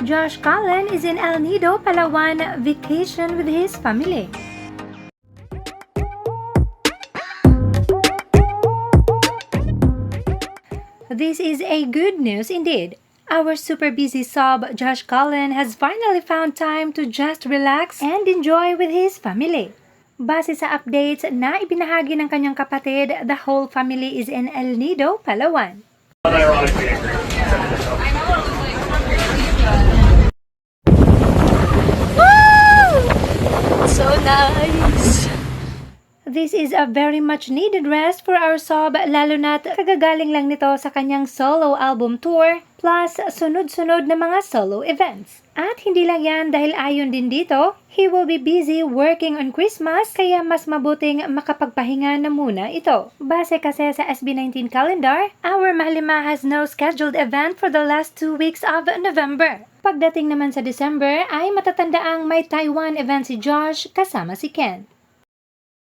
Josh Cullen is in El Nido, Palawan, vacation with his family. This is a good news indeed. Our super busy sub, Josh Cullen, has finally found time to just relax and enjoy with his family. Base sa updates na ibinahagi ng kanyang kapatid, the whole family is in El Nido, Palawan. Woo! So nice! This is a very much needed rest for our sub, lalo na't kagagaling lang nito sa kanyang solo album tour plus sunod-sunod na mga solo events. At hindi lang yan dahil ayon din dito, he will be busy working on Christmas kaya mas mabuting makapagpahinga na muna ito. Base kasi sa SB19 calendar, our Mahalima has no scheduled event for the last 2 weeks of November. Pagdating naman sa December ay matatandaang may Taiwan event si Josh kasama si Ken.